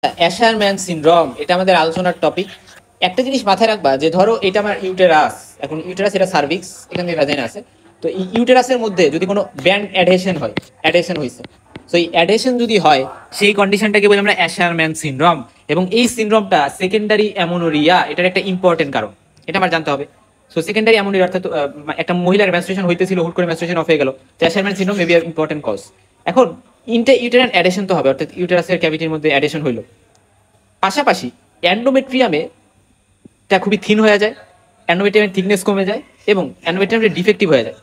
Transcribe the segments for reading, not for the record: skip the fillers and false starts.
অ্যাশারম্যান syndrome এটা আমাদের আলোচনার টপিক। একটা জিনিস মাথায় রাখবা যে ধরো এটা আমার ইউটেরাস, এখন ইউটেরাস এটা সার্ভিক্স, এখান থেকে ভ্যাজাইনা আছে। তো এই ইউটেরাসের মধ্যে যদি কোনো ব্যান্ড অ্যাডহেশন হয়, অ্যাডহেশন হয়েছে, তো এই অ্যাডহেশন যদি হয় সেই কন্ডিশনটাকে বলি আমরা অ্যাশারম্যান সিনড্রোম। এবং এই সিনড্রোমটা সেকেন্ডারি অ্যামোনোরিয়া এটার একটা ইম্পর্টেন্ট কারণ, এটা আমার জানতে হবে। সো সেকেন্ডারি অ্যামোনোরিয়া অর্থাৎ একটা মহিলার মেনস্ট্রুয়েশন হইতেছিল, হুট করে মেনস্ট্রুয়েশন অফ হয়ে গেল, তো অ্যাশারম্যান সিনড্রোম মেবি ইম্পর্টেন্ট কজ। এখন ইউটেরাইন অ্যাডহেশন তো হবে, অর্থাৎ ইউটেরাসের ক্যাভিটির মধ্যে অ্যাডহেশন হইলো, পাশাপাশি অ্যান্ডোমেট্রিয়ামে টা খুবই থিন হয়ে যায়, অ্যান্ডোমেট্রিয়ামের থিকনেস কমে যায় এবং অ্যান্ডোমেট্রিয়ামটা ডিফেক্টিভ হয়ে যায়।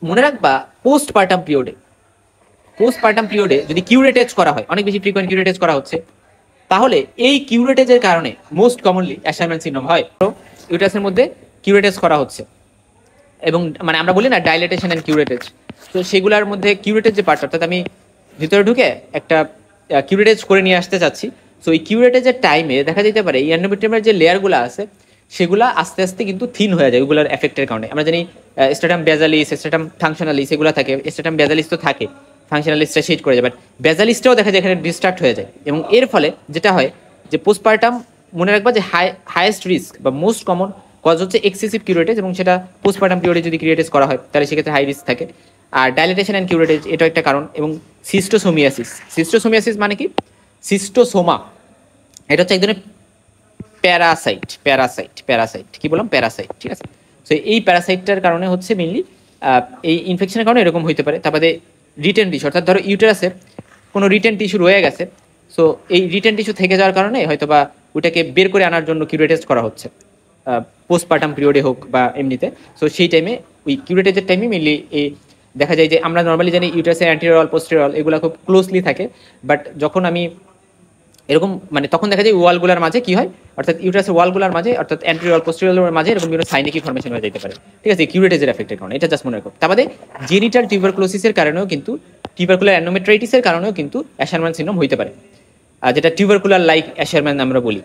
মনে রাখবা পোস্টপার্টাম পিরিয়ডে যদি কিউরেটেজ করা হয়, অনেক বেশি ফ্রিকোয়েন্ট কিউরেটেজ করা হচ্ছে, তাহলে এই কিউরেটেজের কারণে মোস্ট কমনলি অ্যাশারম্যান সিনড্রোম হয়। ইউটারাসের মধ্যে কিউরেটেজ করা হচ্ছে এবং মানে আমরা বলি না ডাইলেটেশন এন্ড কিউরেটেজ, তো সেগুলোর মধ্যে কিউরেটেজ যে পার্ট, অর্থাৎ আমি ভিতরে ঢুকে একটা কিউরেটেজ করে নিয়ে আসতে চাচ্ছি। সো এই কিউরেটেজের টাইমে দেখা যেতে পারে এই এন্ডোমেট্রিয়ামের যে লেয়ারগুলো আছে সেগুলো আস্তে আস্তে কিন্তু থিন হয়ে যায় ওগুলোর এফেক্টের কারণে। আমরা জানি স্ট্রাটাম বেজালিস, স্ট্রাটাম ফাংশনালিস এগুলো থাকে, স্ট্রাটাম বেজালিস তো থাকে, ফাংশনালিসটা শেড করে যায়, বাট বেজালিসটাও দেখা যায় এখানে ডিস্ট্রাক্ট হয়ে যায়। এবং এর ফলে যেটা হয় যে পোস্টপার্টাম, মনে রাখবা যে হাইয়েস্ট রিস্ক বা মোস্ট কমন কজ হচ্ছে এক্সেসিভ কিউরেটেজ, এবং সেটা পোস্টপার্টাম পিরিয়ডে যদি কিউরেটেজ করা হয় তাহলে সেক্ষেত্রে হাই রিস্ক থাকে। আর ডাইলেটেশন অ্যান্ড কিউরেটেজ এটাও একটা কারণ। এবং সিস্টোসোমিয়াসিস মানে কি? সিস্টোসোমা এটা হচ্ছে এক ধরনের প্যারাসাইট কি বললাম, প্যারাসাইট, ঠিক আছে। তো এই প্যারাসাইটটার কারণে হচ্ছে মেইনলি এই ইনফেকশনের কারণে এরকম হইতে পারে। তারপরে রিটেন টিস্যু, অর্থাৎ ধরো ইউটেরাসের কোনো রিটেন টিস্যু রয়ে গেছে, সো এই রিটেন টিস্যু থেকে যাওয়ার কারণে হয়তো বা ওটাকে বের করে আনার জন্য কিউরেটেজ করা হচ্ছে, পোস্টপার্টাম পিরিয়ডে হোক বা এমনিতে। সো সেই টাইমে ওই কিউরেটেজের টাইমে মেইনলি এই দেখা যায় যে আমরা নর্মালি জানি ইউটেরাসের অ্যান্টেরিয়র পোস্টেরিয়র এগুলো খুব ক্লোজলি থাকে, বাট যখন আমি এরকম মানে তখন দেখা যায় ওয়ালগুলোর মাঝে কি হয়, অর্থাৎ ইউটেরাসের ওয়ালগুলোর মাঝে, অর্থাৎ অ্যান্টেরিয়র পোস্টেরিয়র মাঝে এরকম বিভিন্ন সাইনিকি ফর্মেশন হয়ে যেতে পারে, ঠিক আছে, কিউরেটেজের এফেক্টের কারণে। এটা জাস্ট মনে রাখো। তারপরে জেনিটাল টিউবারকুলোসিসের কারণেও কিন্তু, টিউবারকুলার অ্যানোমেট্রাইটিসের কারণেও কিন্তু অ্যাশারম্যান সিনড্রোম হইতে পারে, আর যেটা টিউবারকুলার লাইক অ্যাশারম্যান আমরা বলি।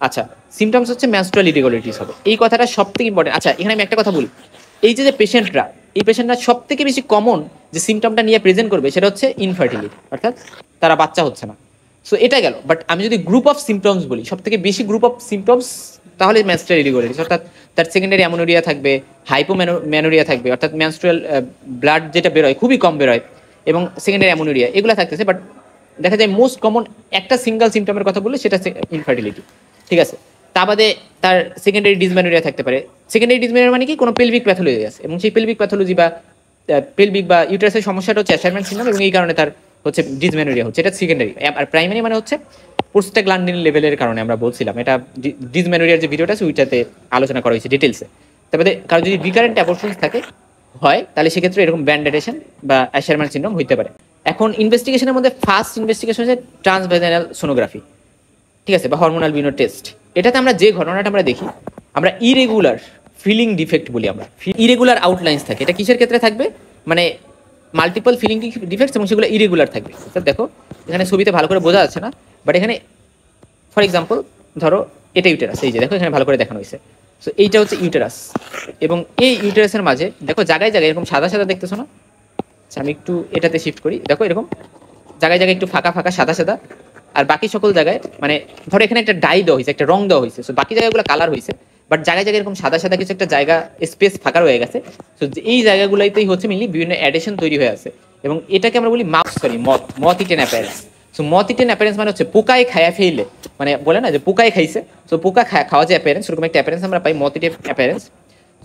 আচ্ছা, সিমটমস হচ্ছে মেনস্ট্রুয়াল ইরেগুলারিটিস হবে, এই কথাটা সব থেকে ইম্পর্টেন্ট। আচ্ছা, এখানে আমি একটা কথা বলি, এই যে পেশেন্টরা, এই পেশেন্টরা সব থেকে বেশি কমন যে সিমটমটা নিয়ে প্রেজেন্ট করবে সেটা হচ্ছে ইনফার্টিলিটি, অর্থাৎ তারা বাচ্চা হচ্ছে না। সো এটা গেল। বাট আমি যদি গ্রুপ অফ সিমটমস বলি, সব থেকে বেশি গ্রুপ অফ সিমটমস তাহলে মেনস্ট্রুয়াল ইরেগুলারিটিস, অর্থাৎ তার সেকেন্ডারি অ্যামোনোরিয়া থাকবে, হাইপোম্যানোরিয়া থাকবে, অর্থাৎ মেনস্ট্রুয়াল ব্লাড যেটা বেরোয় খুবই কম বেরোয়, এবং সেকেন্ডারি অ্যামোনোরিয়া এগুলো থাকতেছে। বাট দেখা যায় মোস্ট কমন একটা সিঙ্গেল সিমটমের কথা বললে সেটা ইনফার্টিলিটি, ঠিক আছে। তা বাদে তার সেকেন্ডারি ডিসমেনোরিয়া থাকতে পারে। সেকেন্ডারি ডিসমেনোরিয়া মানে কি? কোনো পেলভিক প্যাথোলজি আছে, এবং সেই পেলভিক প্যাথোলজি বা পেলভিক বা ইউটেরাসের সমস্যাটা হচ্ছে অ্যাশারম্যান সিনড্রোম, এবং এই কারণে তার হচ্ছে ডিসমেনোরিয়া হচ্ছে, এটা সেকেন্ডারি। আর প্রাইমারি মানে হচ্ছে প্রোস্টাগ্ল্যান্ডিন লেভেলের কারণে আমরা বলছিলাম, এটা ডিসমেনোরিয়ার যে ভিডিওটা আছে ওইটাতে আলোচনা করা হয়েছে ডিটেলসে। তারপরে কারো যদি রিকারেন্ট অ্যাবরশনস থাকে হয় তাহলে সেক্ষেত্রে এরকম ব্যান্ডেডেশন বা অ্যাশারম্যান সিনড্রোম হইতে পারে। এখন ইনভেস্টিগেশনের মধ্যে ফার্স্ট ইনভেস্টিগেশন হচ্ছে ট্রান্সভেজাইনাল সোনোগ্রাফি, ঠিক আছে, বা হরমোনাল বিনো টেস্ট। এটাতে আমরা যে ঘটনাটা আমরা দেখি, আমরা ইরেগুলার ফিলিং ডিফেক্ট বলি, আমরা ইরেগুলার আউটলাইন্স থাকে। এটা কিসের ক্ষেত্রে থাকবে? মানে মাল্টিপল ফিলিং ডিফেক্টস, এবং সেগুলো ইরেগুলার থাকবে। দেখো এখানে ছবিতে ভালো করে বোঝা যাচ্ছে না, বাট এখানে ফর এক্সাম্পল ধরো এটা ইউটেরাস, এই যে দেখো এখানে ভালো করে দেখানো হয়েছে। সো এইটা হচ্ছে ইউটেরাস, এবং এই ইউটেরাসের মাঝে দেখো জায়গায় জায়গায় এরকম সাদা সাদা দেখতেছো না? আচ্ছা, আমি একটু এটাতে শিফট করি, দেখো এরকম জায়গায় জায়গায় একটু ফাঁকা ফাঁকা সাদা সাদা, আর বাকি সকল জায়গায় মানে ধরো এখানে একটা ডাই দেওয়া হয়েছে, একটা রং দেওয়া হয়েছে, সো বাকি জায়গাগুলো কালার হয়েছে, বাট জায়গায় জায়গায় এরকম সাদা সাদা কিছু একটা জায়গা স্পেস ফাঁকা রয়ে গেছে। সো এই জায়গাগুলোতেই হচ্ছে মিলি বিভিন্ন অ্যাডিশন তৈরি হয়ে আছে, এবং এটাকে আমরা বলি মথ ইটেন অ্যাপিয়ারেন্স। সো মথ ইটেন অ্যাপিয়ারেন্স মানে হচ্ছে পোকায় খায়া ফেললে, মানে বলে না যে পোকায় খাইছে, সো পোকা খাওয়া যে অ্যাপিয়ারেন্স, সেরকম একটা অ্যাপিয়ারেন্স আমরা পাই, মথ ইটেন অ্যাপিয়ারেন্স।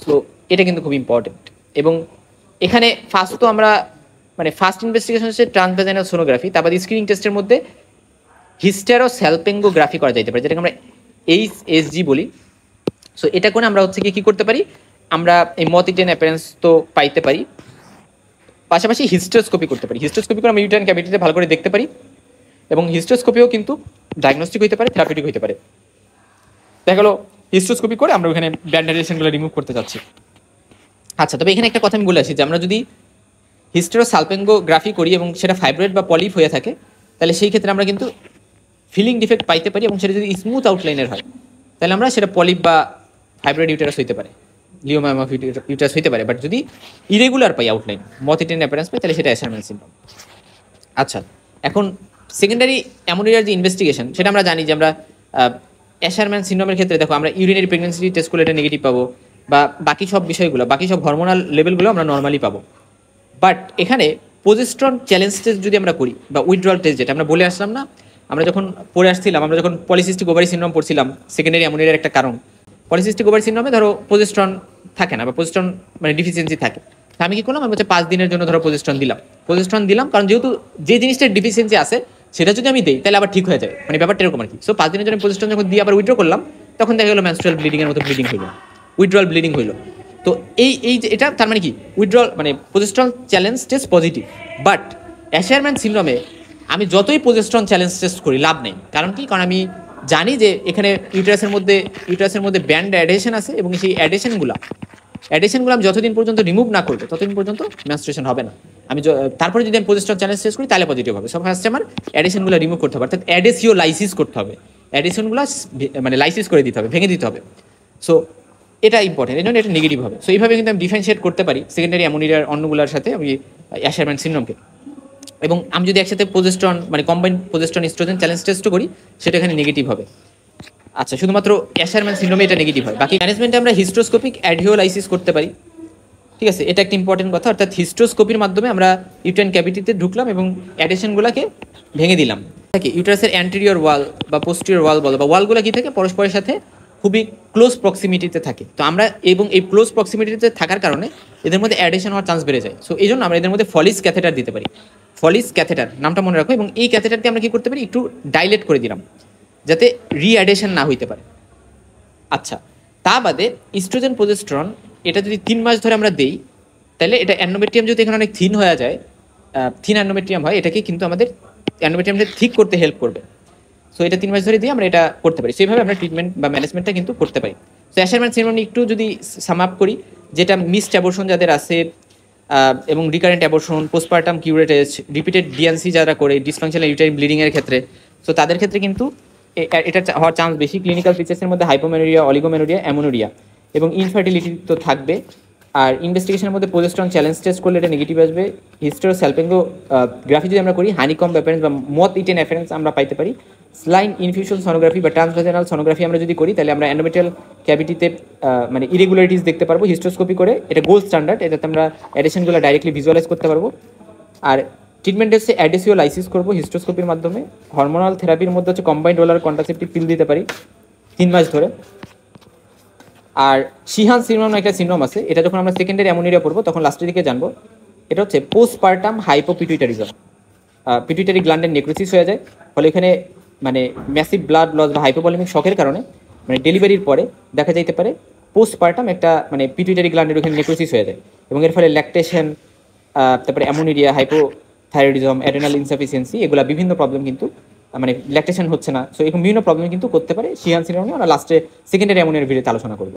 সো এটা কিন্তু খুব ইম্পর্টেন্ট। এবং এখানে ফার্স্ট তো আমরা মানে ফার্স্ট ইনভেস্টিগেশন হচ্ছে ট্রান্সভেজাইনাল সোনোগ্রাফি, তারপর স্ক্রিনিং টেস্টের মধ্যে হিস্টেরোস্যালপিঙ্গোগ্রাফি করা যাইতে পারে, যেটাকে আমরা এইচএসজি বলি। সো এটা করে আমরা হচ্ছে কি করতে পারি, আমরা এই মথ ইটেন অ্যাপিয়ারেন্স তো পাইতে পারি, পাশাপাশি হিস্টোস্কোপি করতে পারি। হিস্টোস্কোপি করে আমরা ইউটেরাইন ক্যাভিটিতে ভালো করে দেখতে পারি, এবং হিস্টোস্কোপিও কিন্তু ডায়াগনস্টিক হতে পারে, থেরাপিউটিক হতে পারে। দেখা গেলো হিস্টোস্কোপি করে আমরা ওখানে ব্যান্ডেডেশনগুলো রিমুভ করতে চাচ্ছি। আচ্ছা, তবে এখানে একটা কথা আমি বলে আসি যে আমরা যদি হিস্টেরোসালপিঙ্গোগ্রাফি করি এবং সেটা ফাইব্রয়েড বা পলিপ হয়ে থাকে, তাহলে সেই ক্ষেত্রে আমরা কিন্তু ফিলিং ডিফেক্ট পাইতে পারি, এবং সেটা যদি স্মুথ আউটলাইনের হয় তাহলে আমরা সেটা পলিপ বা ফাইব্রয়েড ইউটেরাস হইতে পারে, লিওমায়ামা ইউটেরাস হইতে পারে। বাট যদি ইরেগুলার পাই আউটলাইন, মথ ইটেন অ্যাপিয়ারেন্স পাই, তাহলে সেটা অ্যাশারম্যান সিনড্রোম। আচ্ছা, এখন সেকেন্ডারি অ্যামোনিয়ার যে ইনভেস্টিগেশন সেটা আমরা জানি যে আমরা অ্যাশারম্যান সিনড্রোমের ক্ষেত্রে দেখো আমরা ইউরিনারি প্রেগন্যান্সি টেস্ট করলে এটা নেগেটিভ পাবো, বা বাকি সব বিষয়গুলো, বাকি সব হরমোনাল লেভেলগুলো আমরা নর্মালি পাবো। বাট এখানে প্রজেস্ট্রন চ্যালেঞ্জ টেস্ট যদি আমরা করি, বা উইথড্রয়াল টেস্ট যেটা আমরা বলে আসলাম না, আমরা যখন পড়ে আসছিলাম, আমরা যখন পলিসিস্টিক ওভারি সিনড্রোম পড়ছিলাম, সেকেন্ডারি অ্যামোনিয়ার একটা কারণ পলিসিস্টিক ওভারি সিনড্রোমে ধরো প্রজেস্ট্রন থাকে না, বা প্রজেস্ট্রন মানে ডিফিসিয়েন্সি থাকে। তো আমি কি করলাম, আমি হচ্ছে 5 দিনের জন্য ধরো প্রজেস্ট্রন দিলাম, কারণ যেহেতু যে জিনিসটার ডিফিসিয়েন্সি আছে সেটা যদি আমি দিই তাহলে আবার ঠিক হয়ে যায়, মানে ব্যাপারটা এরকম আর কি। সো 5 দিনের জন্য প্রজেস্ট্রন যখন দিয়ে আবার উইথড্র করলাম, তখন দেখা গেলো মেনস্ট্রুয়াল ব্লিডিং এর মতো ব্লিডিং হইলো, উইথড্রয়াল ব্লিডিং হইলো। তো এই যে এটা তার মানে কি, উইথড্রয়াল মানে progesterone challenge test positive. But Asherman সিনড্রোমে আমি যতই প্রজেস্ট্রন চ্যালেঞ্জ টেস্ট করি লাভ নেই। কারণ কি, কারণ আমি জানি যে এখানে ইউটারাসের মধ্যে ব্যান্ড অ্যাডহেশন আছে, এবং সেই অ্যাডহেশনগুলো আমি যতদিন পর্যন্ত রিমুভ না করবো ততদিন পর্যন্ত মেনস্ট্রুয়েশন হবে না। আমি তারপরে যদি আমি প্রজেস্ট্রন চ্যালেঞ্জ টেস্ট করি তাহলে পজিটিভ হবে। সব ফার্স্টে আমার অ্যাডহেশনগুলো রিমুভ করতে হবে, অর্থাৎ অ্যাডেসিও লাইসিস করতে হবে, অ্যাডহেশনগুলো মানে লাইসিস করে দিতে হবে, ভেঙে দিতে হবে। সো এটা ইম্পর্টেন্ট, এই জন্য এটা নেগেটিভ হবে। সো এইভাবে কিন্তু আমি ডিফারেন্সিয়েট করতে পারি সেকেন্ডারি অ্যামোনিয়ার অন্যগুলোর সাথে আমি অ্যাশারম্যান সিনড্রোমকে। এবং আমি যদি একসাথে প্রজেস্ট্রন মানে কম্বাইন্ড প্রজেস্ট্রন ইস্ট্রোজেন চ্যালেঞ্জ টেস্টও করি, সেটা এখানে নেগেটিভ হবে। আচ্ছা, শুধুমাত্র অ্যাশারম্যান সিনড্রোমে এটা নেগেটিভ হয়। বাকি ম্যানেজমেন্টে আমরা হিস্ট্রোস্কোপিক অ্যাডহিওলাইসিস করতে পারি, ঠিক আছে, এটা একটা ইম্পর্টেন্ট কথা। অর্থাৎ হিস্ট্রোস্কোপির মাধ্যমে আমরা ইউটেরাইন ক্যাভিটিতে ঢুকলাম এবং অ্যাডহেশনগুলোকে ভেঙে দিলাম। ইউটারাসের অ্যান্টেরিয়র ওয়াল বা পোস্টেরিয়র ওয়াল বলো, বা ওয়ালগুলো কি থাকে, পরস্পরের সাথে খুবই ক্লোজ প্রক্সিমিটিতে থাকে। তো আমরা এবং এই ক্লোজ প্রক্সিমিটিতে থাকার কারণে এদের মধ্যে অ্যাডহেশন হওয়ার চান্স বেড়ে যায়। সো এই জন্য আমরা এদের মধ্যে ফলিস ক্যাথেটার দিতে পারি। ফলিস ক্যাথেটার নামটা মনে রাখো, এবং এই ক্যাথেটারকে আমরা কি করতে পারি, একটু ডাইলেট করে দিলাম যাতে রিঅ্যাডেশন না হইতে পারে। আচ্ছা, তা বাদে ইস্ট্রোজেন প্রজেস্ট্রন এটা যদি 3 মাস ধরে আমরা দেই, তাহলে এটা অ্যান্ডোমেট্রিয়াম যদি এখানে অনেক থিন হয়ে যায়, থিন অ্যান্ডোমেট্রিয়াম হয়, এটাকে কিন্তু আমাদের অ্যান্ডোমেট্রিয়ামটা ঠিক করতে হেল্প করবে। সো এটা 3 মাস ধরে দিয়ে আমরা এটা করতে পারি। সেইভাবে আমরা ট্রিটমেন্ট বা ম্যানেজমেন্টটা কিন্তু করতে পারি। তো অ্যাশারম্যান সিনড্রোম একটু যদি সাম আপ করি, যেটা মিসড অ্যাবর্শন যাদের আছে, এবং recurrent abortion, postpartum curettage, repeated D and C যারা করে, ডিসফাংশনাল ইউটারিন ব্লিডিং এর ক্ষেত্রে, সো তাদের ক্ষেত্রে কিন্তু এটা হওয়ার চান্স বেশি। ক্লিনিক্যাল ফিচার্সের মধ্যে হাইপোমেনোরিয়া, অলিগোমেনোরিয়া, অ্যামোনোরিয়া এবং ইনফার্টিলিটি তো থাকবে। আর ইনভেস্টিগেশনের মধ্যে প্রজেস্ট্রন চ্যালেঞ্জ টেস্ট করলে এটা নেগেটিভ আসবে। হিস্টোর স্যালপেঙ্গোগ্রাফি যদি আমরা করি, হানিকম অ্যাপারেন্স বা মথ ইটেন অ্যাপারেন্স আমরা পাইতে পারি। স্লাইন ইনফিউশন সোনোগ্রাফি বা ট্রান্সভাজেনাল সোনোগ্রাফি আমরা যদি করি, তাহলে আমরা অ্যান্ডোমেট্রিয়াল ক্যাভিটিতে মানে ইরেগুলারিটিস দেখতে পারবো হিস্টোস্কোপি করে। এটা গোল্ড স্ট্যান্ডার্ড, এটাতে আমরা অ্যাডিশনগুলো ডাইরেক্টলি ভিজুয়ালাইজ করতে পারবো। আর ট্রিটমেন্ট হচ্ছে অ্যাডেসিও লাইসিস করবো হিস্টোস্কোপির মাধ্যমে। হরমোনাল থেরাপির মধ্যে হচ্ছে কম্বাইন্ড রোলার কন্ট্রাসেপটিভ পিল দিতে পারি 3 মাস ধরে। আর শিহান সিনড্রোম একটা সিনড্রোম আছে, এটা যখন আমরা সেকেন্ডারি অ্যামোনিয়া পড়বো তখন লাস্টের দিকে জানবো। এটা হচ্ছে পোস্টপার্টাম হাইপোপিটুইটারিজম, পিটুইটারি গ্ল্যান্ডের নেক্রোসিস হয়ে যায়। ফলে এখানে মানে ম্যাসিভ ব্লাড লস বা হাইপোভলিমিক শকের কারণে মানে ডেলিভারির পরে দেখা যাইতে পারে পোস্টপার্টাম একটা মানে পিটুইটারি গ্ল্যান্ডের ওখানে নেক্রোসিস হয়ে যায়, এবং এর ফলে ল্যাকটেশন, তারপরে অ্যামোনিয়া, হাইপোথাইরয়েডিজম, অ্যাড্রেনাল ইনসাফিসিয়েন্সি, এগুলা বিভিন্ন প্রবলেম কিন্তু মানে ল্যাকটেশন হচ্ছে না। সো এরকম বিভিন্ন প্রবলেম কিন্তু করতে পারে শিহান সিনড্রোমে। আমরা লাস্টে সেকেন্ডারি অ্যামোনিয়ার ভিডিওতে আলোচনা করবো।